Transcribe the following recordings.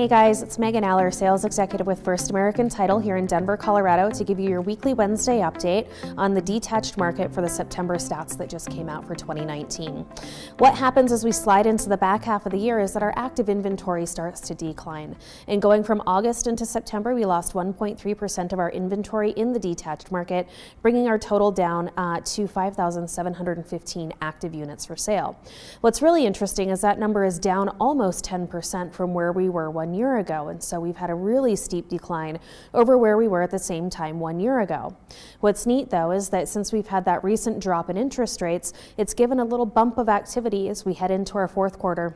Hey guys, it's Megan Aller, Sales Executive with First American Title here in Denver, Colorado, to give you your weekly Wednesday update on the detached market for the September stats that just came out for 2019. What happens as we slide into the back half of the year is that our active inventory starts to decline. And going from August into September, we lost 1.3% of our inventory in the detached market, bringing our total down to 5,715 active units for sale. What's really interesting is that number is down almost 10% from where we were 1 year ago, and so we've had a really steep decline over where we were at the same time 1 year ago. What's neat though is that since we've had that recent drop in interest rates, it's given a little bump of activity as we head into our fourth quarter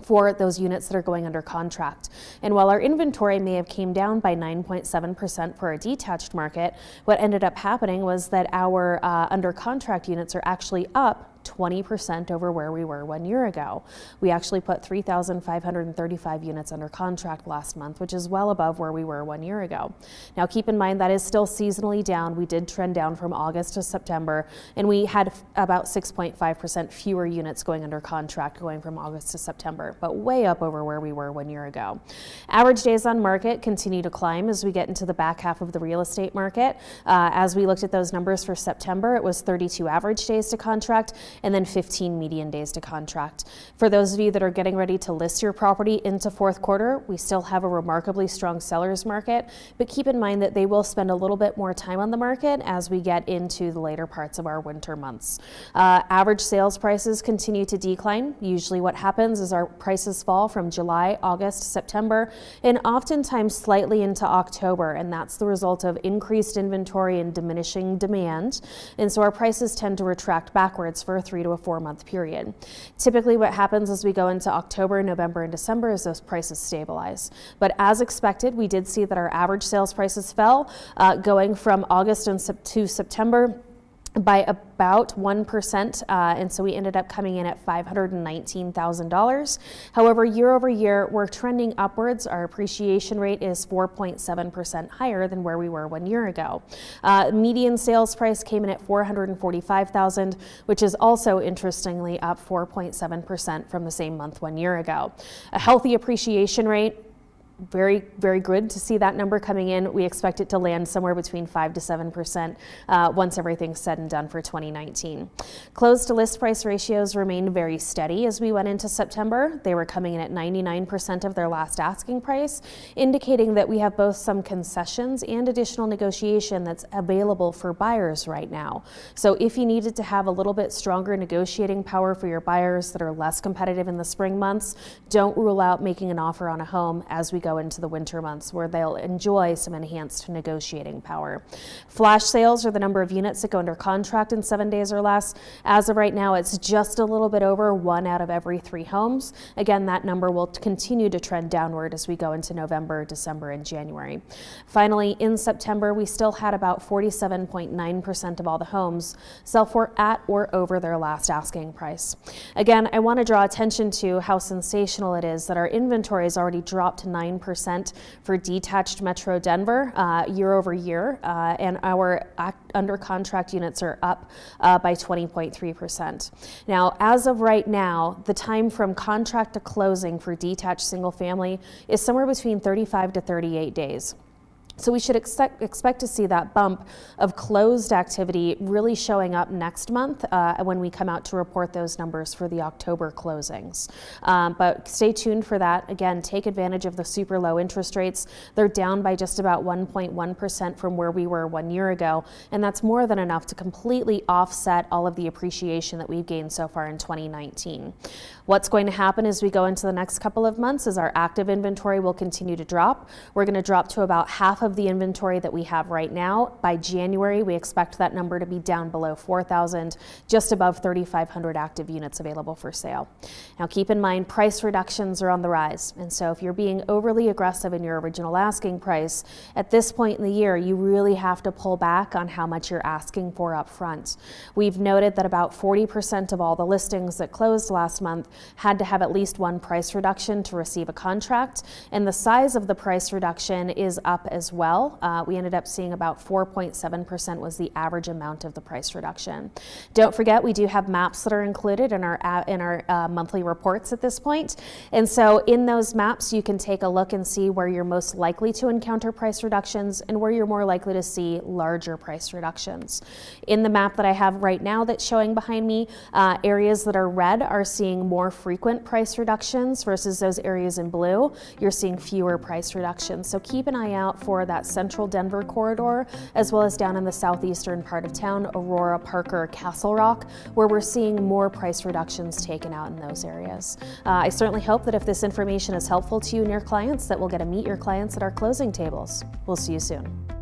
for those units that are going under contract. And while our inventory may have came down by 9.7% for our detached market, what ended up happening was that our under contract units are actually up 20% over where we were 1 year ago. We actually put 3,535 units under contract last month, which is well above where we were 1 year ago. Now keep in mind that is still seasonally down. We did trend down from August to September, and we had about 6.5% fewer units going under contract going from August to September, but way up over where we were 1 year ago. Average days on market continue to climb as we get into the back half of the real estate market. As we looked at those numbers for September, it was 32 average days to contract, and then 15 median days to contract. For those of you that are getting ready to list your property into fourth quarter, we still have a remarkably strong seller's market, but keep in mind that they will spend a little bit more time on the market as we get into the later parts of our winter months. Average sales prices continue to decline. Usually what happens is our prices fall from July, August, September, and oftentimes slightly into October, and that's the result of increased inventory and diminishing demand. And so our prices tend to retract backwards for a 3 to a 4 month period. Typically what happens as we go into October, November, and December is those prices stabilize. But as expected, we did see that our average sales prices fell going from August to September by about 1%, and so we ended up coming in at $519,000. However, year over year, we're trending upwards. Our appreciation rate is 4.7% higher than where we were 1 year ago. Median sales price came in at $445,000, which is also interestingly up 4.7% from the same month 1 year ago. A healthy appreciation rate. Very, very good to see that number coming in. We expect it to land somewhere between 5 to 7% once everything's said and done for 2019. Closed to list price ratios remained very steady as we went into September. They were coming in at 99% of their last asking price, indicating that we have both some concessions and additional negotiation that's available for buyers right now. So if you needed to have a little bit stronger negotiating power for your buyers that are less competitive in the spring months, don't rule out making an offer on a home as we go into the winter months where they'll enjoy some enhanced negotiating power. Flash sales are the number of units that go under contract in 7 days or less. As of right now, it's just a little bit over 1 out of every 3 homes. Again, that number will continue to trend downward as we go into November, December, and January. Finally, in September, we still had about 47.9% of all the homes sell for at or over their last asking price. Again, I want to draw attention to how sensational it is that our inventory has already dropped to 9% for detached Metro Denver year over year, and our under contract units are up by 20.3%. Now, as of right now, the time from contract to closing for detached single family is somewhere between 35 to 38 days. So we should expect to see that bump of closed activity really showing up next month when we come out to report those numbers for the October closings. But stay tuned for that. Again, take advantage of the super low interest rates. They're down by just about 1.1% from where we were 1 year ago, and that's more than enough to completely offset all of the appreciation that we've gained so far in 2019. What's going to happen as we go into the next couple of months is our active inventory will continue to drop. We're going to drop to about half of the inventory that we have right now. By January, we expect that number to be down below 4,000, just above 3,500 active units available for sale. Now keep in mind, price reductions are on the rise, and so if you're being overly aggressive in your original asking price, at this point in the year, you really have to pull back on how much you're asking for up front. We've noted that about 40% of all the listings that closed last month had to have at least one price reduction to receive a contract, and the size of the price reduction is up as well. We ended up seeing about 4.7% was the average amount of the price reduction. Don't forget, we do have maps that are included in our monthly reports at this point. And so in those maps, you can take a look and see where you're most likely to encounter price reductions and where you're more likely to see larger price reductions. In the map that I have right now that's showing behind me, areas that are red are seeing more frequent price reductions versus those areas in blue, you're seeing fewer price reductions. So keep an eye out for that central Denver corridor, as well as down in the southeastern part of town, Aurora, Parker, Castle Rock, where we're seeing more price reductions taken out in those areas. I certainly hope that if this information is helpful to you and your clients, that we'll get to meet your clients at our closing tables. We'll see you soon.